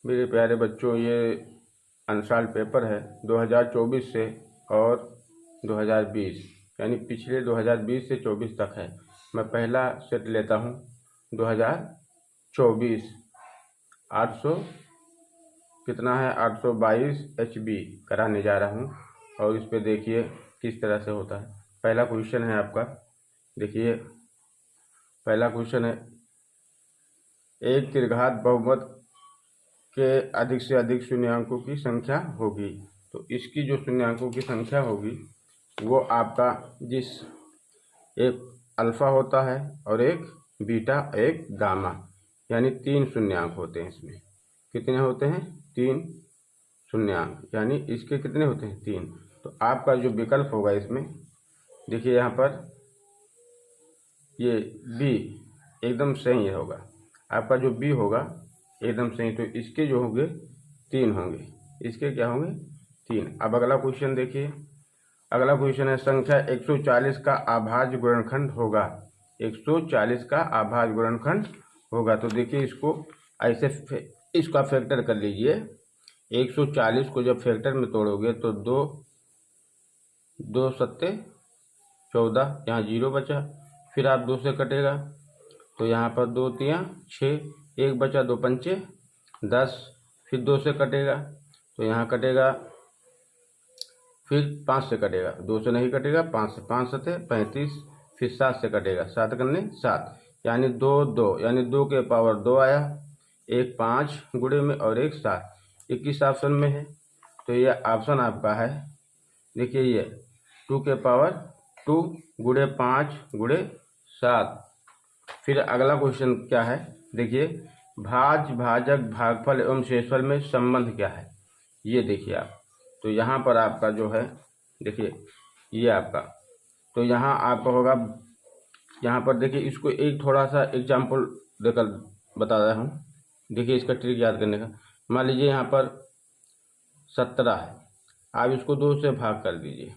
मेरे प्यारे बच्चों, ये अनसाल पेपर है 2024 से और 2020, यानी पिछले 2020 से 24 तक है। मैं पहला सेट लेता हूँ 2024। 800 कितना है, 822 HB कराने जा रहा हूँ। और इस पे देखिए किस तरह से होता है। पहला क्वेश्चन है आपका, देखिए पहला क्वेश्चन है, एक त्रिघात बहुपद के अधिक से अधिक शून्यांकों की संख्या होगी। तो इसकी जो शून्यांकों की संख्या होगी वो आपका, जिस एक अल्फ़ा होता है और एक बीटा एक गामा, यानी 3 शून्यांक होते हैं इसमें। कितने होते हैं? 3 शून्यांक, यानी इसके कितने होते हैं? 3। तो आपका जो विकल्प होगा इसमें, देखिए यहाँ पर ये बी एकदम सही होगा। आपका जो बी होगा एकदम सही। तो इसके जो होंगे 3 होंगे, इसके क्या होंगे? 3। अब अगला क्वेश्चन देखिए। अगला क्वेश्चन है, संख्या 140 का अभाज्य गुणनखंड होगा। 140 का अभाज्य गुणनखंड होगा। तो देखिए इसको ऐसे इसका फैक्टर कर लीजिए। 140 को जब फैक्टर में तोड़ोगे तो 2 सत्ते 14, यहाँ 0 बचा। फिर आप 2 से कटेगा तो यहाँ पर 2 तियाँ 6, 1 बचा, 2 पंचे 10। फिर 2 से कटेगा तो यहाँ कटेगा, फिर 5 से कटेगा, 2 से नहीं कटेगा, 5 से, 5 सत्ते 35। फिर 7 से कटेगा, 7 करने 7, यानी 2 2, यानी 2 के पावर 2 आया। एक 5 गुणे में और एक 7, 21 ऑप्शन में है। तो ये ऑप्शन आपका है। देखिए ये 2 के पावर 2 गुणे 5 गुणे 7। फिर अगला क्वेश्चन क्या है, देखिए भाज्य, भाजक, भागफल एवं शेषफल में संबंध क्या है, ये देखिए आप। तो यहाँ पर आपका जो है, देखिए ये आपका, तो यहाँ आपका होगा, यहाँ पर देखिए इसको एक थोड़ा सा एग्जाम्पल देकर बता रहा हूँ। देखिए इसका ट्रिक याद करने का। मान लीजिए यहाँ पर 17 है, आप इसको 2 से भाग कर दीजिए।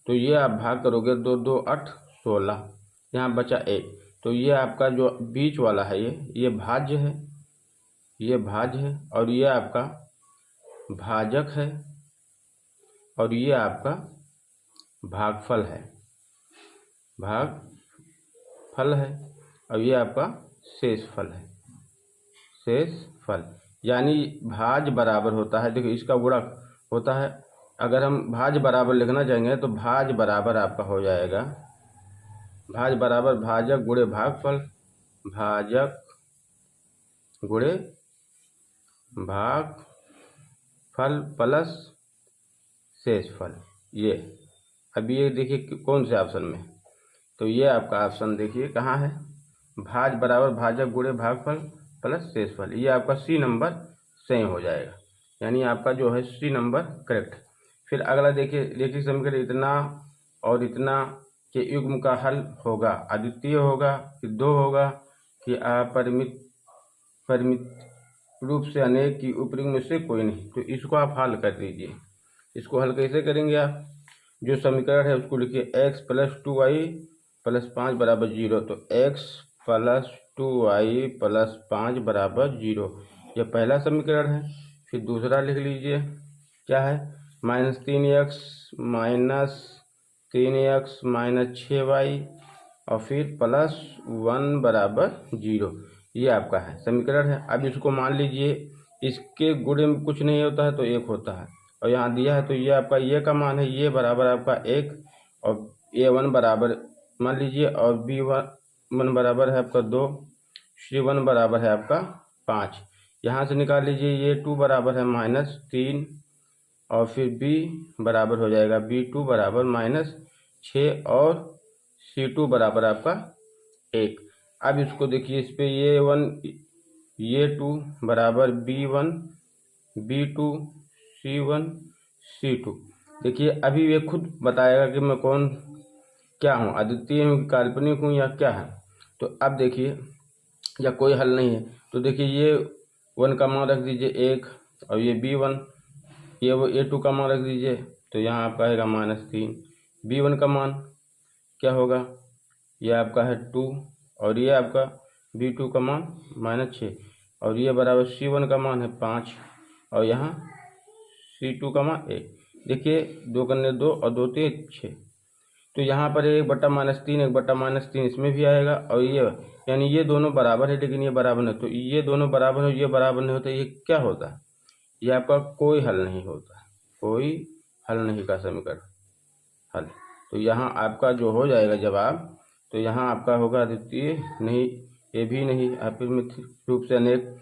तो ये आप भाग करोगे, 2 2 8 16, यहाँ बचा 1। तो ये आपका जो बीच वाला है ये भाज्य है, ये भाज्य है, और ये आपका भाजक है, और ये आपका भागफल है, भागफल है, और ये आपका शेषफल है, शेषफल। यानी भाज्य बराबर होता है, देखो इसका गुणक होता है। अगर हम भाज्य बराबर लिखना चाहेंगे तो भाज्य बराबर आपका हो जाएगा, भाज्य बराबर भाजक गुणे भागफल, भाजक गुणे भागफल प्लस शेषफल। ये अभी ये देखिए कौन से ऑप्शन में, तो ये आपका ऑप्शन देखिए कहाँ है, भाज्य बराबर भाजक गुणे भागफल प्लस शेषफल। ये आपका सी नंबर सही हो जाएगा, यानी आपका जो है सी नंबर करेक्ट। फिर अगला देखिए समीकरण, इतना और इतना के युग्म का हल होगा, अद्वितीय होगा कि 2 होगा कि अपरिमित, परिमित रूप से अनेक की उपयुग्म में से कोई नहीं। तो इसको आप हल कर दीजिए। इसको हल कैसे करेंगे आप, जो समीकरण है उसको लिखिए, x + 2y + 5 = 0। तो x + 2y + 5 = 0, यह पहला समीकरण है। फिर दूसरा लिख लीजिए, क्या है, -3x -3x -6y और फिर +1 = 0। ये आपका है समीकरण है। अब इसको मान लीजिए इसके गुणे में कुछ नहीं होता है तो 1 होता है, और यहाँ दिया है तो ये आपका ये का मान है, ये बराबर आपका 1, और A1 बराबर मान लीजिए, और B1 बराबर है आपका 2, C1 बराबर है आपका 5। यहाँ से निकाल लीजिए, ये 2 बराबर है -3, और फिर B बराबर हो जाएगा B2 बराबर -6, और C2 बराबर आपका 1। अब इसको देखिए, इस पे ये 1 ये 2 बराबर B1 B2 C1 C2। देखिए अभी ये खुद बताएगा कि मैं कौन क्या हूँ, अद्वितीय हूँ, काल्पनिक हूँ, या क्या है। तो अब देखिए, या कोई हल नहीं है, तो देखिए ये 1 का मान रख दीजिए 1, और ये B1, ये 2 का मान रख दीजिए, तो यहाँ आपका आएगा -3। B1 का मान क्या होगा, ये आपका है 2, और ये आपका B2 का मान -6। और ये बराबर C1 का मान है 5 और यहाँ C2 का मान 1। देखिए 2 कन्ने 2 और 2 3 6। तो यहाँ पर 1/-3 1/-3 इसमें भी आएगा और ये यानी ये दोनों बराबर है, लेकिन ये बराबर नहीं। तो ये दोनों बराबर हो, ये बराबर नहीं होता, ये क्या होता है? ये आपका कोई हल नहीं होता, कोई हल नहीं का समीकरण हल। तो यहाँ आपका जो हो जाएगा जवाब, तो यहाँ आपका होगा द्वितीय नहीं, ये भी नहीं, अपरिमित रूप से अनेक,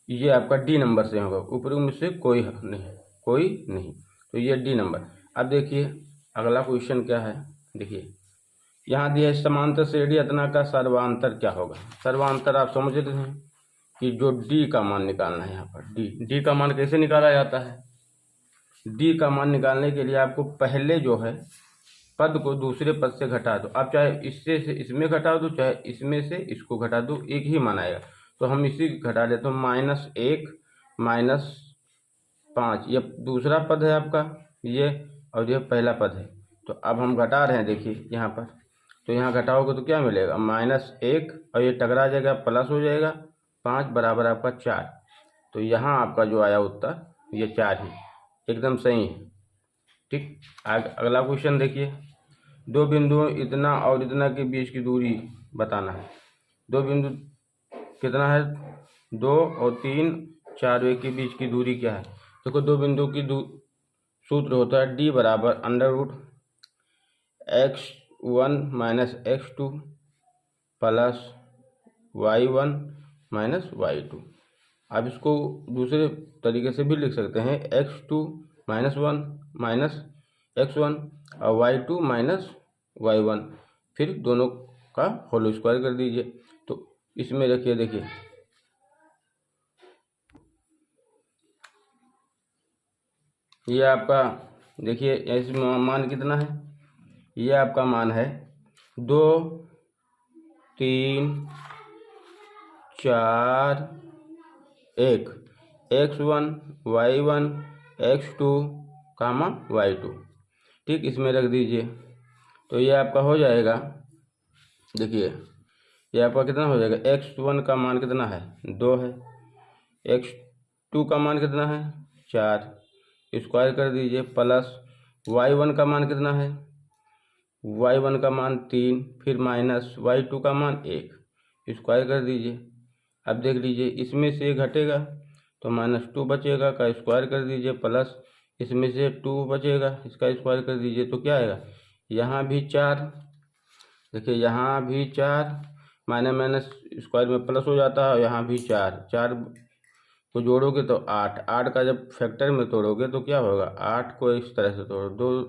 ये आपका डी नंबर से होगा, उपरोक्त में से कोई नहीं, कोई नहीं। तो ये डी नंबर। अब देखिए अगला क्वेश्चन क्या है। देखिए यहाँ दिया है समांतर श्रेणी रचना का सर्वांतर क्या होगा। सर्वांतर आप समझ रहे हैं कि जो डी का मान निकालना है। यहाँ पर डी का मान कैसे निकाला जाता है? डी का मान निकालने के लिए आपको पहले जो है पद को दूसरे पद से घटा दो। आप चाहे इससे से इसमें घटा दो, चाहे इसमें से इसको घटा दो, एक ही मान आएगा। तो हम इसी घटा देते हैं, -1 -5 ये दूसरा पद है आपका ये, और ये पहला पद है। तो अब हम घटा रहे हैं, देखिए यहाँ पर। तो यहाँ घटाओगे तो क्या मिलेगा? -1 और ये टकरा जाएगा, प्लस हो जाएगा, 5 बराबर आपका 4। तो यहाँ आपका जो आया उत्तर ये 4 ही एकदम सही है। ठीक, अगला क्वेश्चन देखिए। दो बिंदुओं इतना और इतना के बीच की दूरी बताना है। दो बिंदु कितना है? 2 और 3 4 के बीच की दूरी क्या है? देखो दो बिंदु की सूत्र होता है D बराबर √x1 - x2 plus y1 - y2। आप इसको दूसरे तरीके से भी लिख सकते हैं, x2 - 1 - x1 और y2 - y1, फिर दोनों का होल स्क्वायर कर दीजिए। तो इसमें रखिए, देखिए ये आपका, देखिए इसमें मान कितना है? ये आपका मान है 2 3 4 1 x1 y1 x2 y2। ठीक, इसमें रख दीजिए। तो ये आपका हो जाएगा, देखिए ये आपका कितना हो जाएगा? x1 का मान कितना है? 2 है। x2 का मान कितना है? 4, स्क्वायर कर दीजिए, प्लस y1 का मान कितना है? y1 का मान 3, फिर माइनस y2 का मान 1, स्क्वायर कर दीजिए। अब देख लीजिए इसमें से घटेगा तो -2 बचेगा, का स्क्वायर कर दीजिए, प्लस इसमें से 2 बचेगा, इसका स्क्वायर कर दीजिए। तो क्या आएगा? यहाँ भी 4, देखिए यहाँ भी 4, माइनस स्क्वायर में प्लस हो जाता है, और यहाँ भी 4 को जोड़ोगे तो 8 का जब फैक्टर में तोड़ोगे तो क्या होगा? 8 को इस तरह से तोड़ो, 2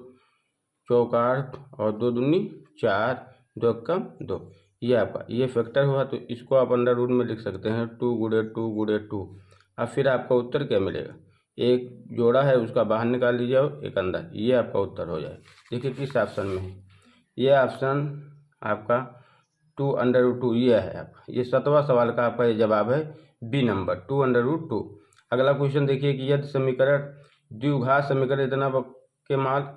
चौक 8 और 2 दूनी 4, 2 कम 2, ये आपका ये फैक्टर हुआ। तो इसको आप अंडर रूट में लिख सकते हैं 2 × 2 × 2। अब फिर आपका उत्तर क्या मिलेगा? एक जोड़ा है उसका बाहर निकाल लीजिए और एक अंदर, ये आपका उत्तर हो जाए। देखिए किस ऑप्शन में है ये ऑप्शन आपका 2√2 ये है आपका। ये 7वां सवाल का आपका ये जवाब है, बी नंबर 2√2। अगला क्वेश्चन देखिए कि यदि समीकरण द्विघात समीकरण इतना के मान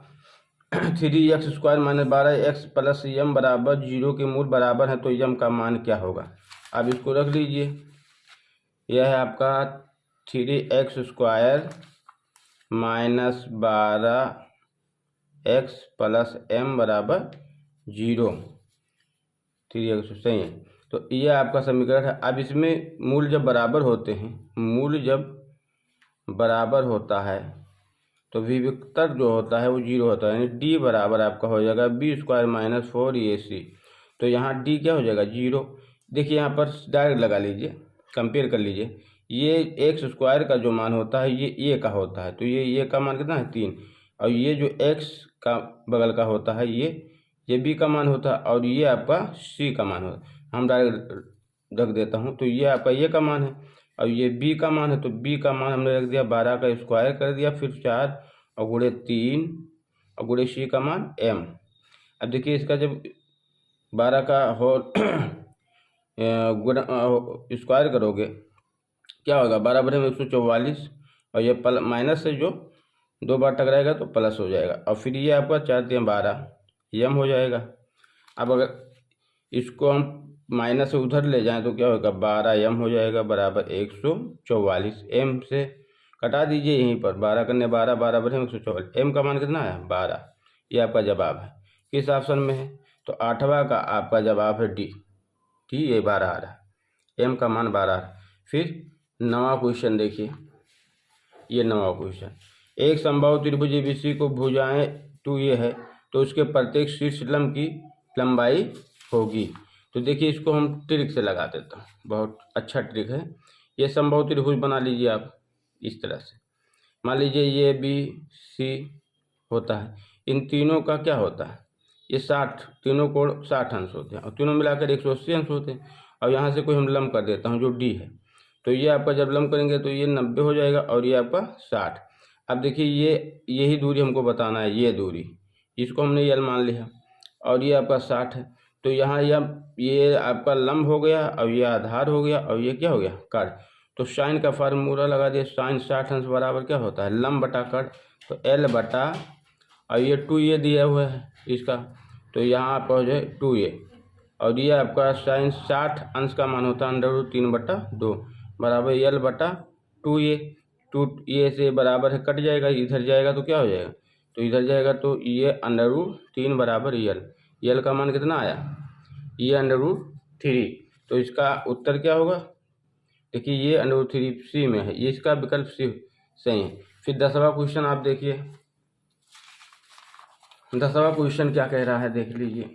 3x² - 12x + m बराबर 0 के मूल बराबर है, तो m का मान क्या होगा? आप इसको रख लीजिए। यह है आपका 3x² - 12x + m बराबर 0। 3x सही है। तो ये आपका समीकरण है। अब इसमें मूल जब बराबर होते हैं, मूल जब बराबर होता है तो विविक्तर जो होता है वो 0 होता है, यानी d बराबर आपका हो जाएगा b² - 4ac। तो यहाँ d क्या हो जाएगा? 0। देखिए यहाँ पर डायरेक्ट लगा लीजिए, कंपेयर कर लीजिए। ये x² का जो मान होता है ये a का होता है, तो ये का मान कितना है? 3। और ये जो x का बगल का होता है ये b का मान होता है, और ये आपका c का मान होता है। हम डायरेक्ट रख देता हूँ। तो ये आपका ये का मान है और ये b का मान है, तो b का मान हमने रख दिया 12 का स्क्वायर कर दिया, फिर 4 और गुणे 3 और गुणे c का मान m। अब देखिए इसका जब 12 का होल स्क्वायर करोगे क्या होगा? 12 बटे 144, और ये माइनस से जो 2 बार टकराएगा तो प्लस हो जाएगा, और फिर ये आपका 4 × 12 m हो जाएगा। अब अगर इसको हम माइनस से उधर ले जाएं तो क्या होगा, 12m हो जाएगा बराबर 144। m से कटा दीजिए यहीं पर, 12 करने 12 बराबर है 144। m का मान कितना है 12। ये आपका जवाब है। किस ऑप्शन में है, तो 8वां का आपका जवाब है डी। ठीक, ये 12 आ रहा है, m का मान 12 आ रहा है। फिर 9वां क्वेश्चन देखिए, ये 9वां क्वेश्चन। एक समबाहु त्रिभुज एबीसी को भुजाएं 2a है तो उसके प्रत्येक शीर्ष लंब की लंबाई होगी। तो देखिए इसको हम ट्रिक से लगा देता हूँ, बहुत अच्छा ट्रिक है। ये समबाहु त्रिभुज बना लीजिए आप इस तरह से। मान लीजिए ये बी सी होता है, इन तीनों का क्या होता है, ये 60, तीनों कोण 60 अंश होते हैं और तीनों मिलाकर 180 अंश होते हैं। और यहाँ से कोई हम लंब कर देता हूँ जो डी है, तो ये आपका जब लंब करेंगे तो ये 90 हो जाएगा और ये आपका 60। अब देखिए यही दूरी हमको बताना है, ये दूरी, इसको हमने यल मान लिया और ये आपका 60 है। तो यहाँ ये आपका लंब हो गया और ये आधार हो गया और ये क्या हो गया, कर्ण। तो साइन का फार्मूला लगा दिया, साइन 60 अंश बराबर क्या होता है, लंब बटा कर्ण। तो L बटा, और ये 2a दिया हुआ है इसका, तो यहाँ आपका हो जाए 2a और ये आपका साइन 60 अंश का मान होता है √3/2 बराबर L बटा 2a। 2a से बराबर है, कट जाएगा, इधर जाएगा तो क्या हो जाएगा, तो इधर जाएगा तो ये √3 बराबर यल का मान कितना आया, ये √3। तो इसका उत्तर क्या होगा, देखिए ये √3 सी में है, ये इसका विकल्प सी सही है। फिर 10वां क्वेश्चन आप देखिए, 10वां क्वेश्चन क्या कह रहा है देख लीजिए।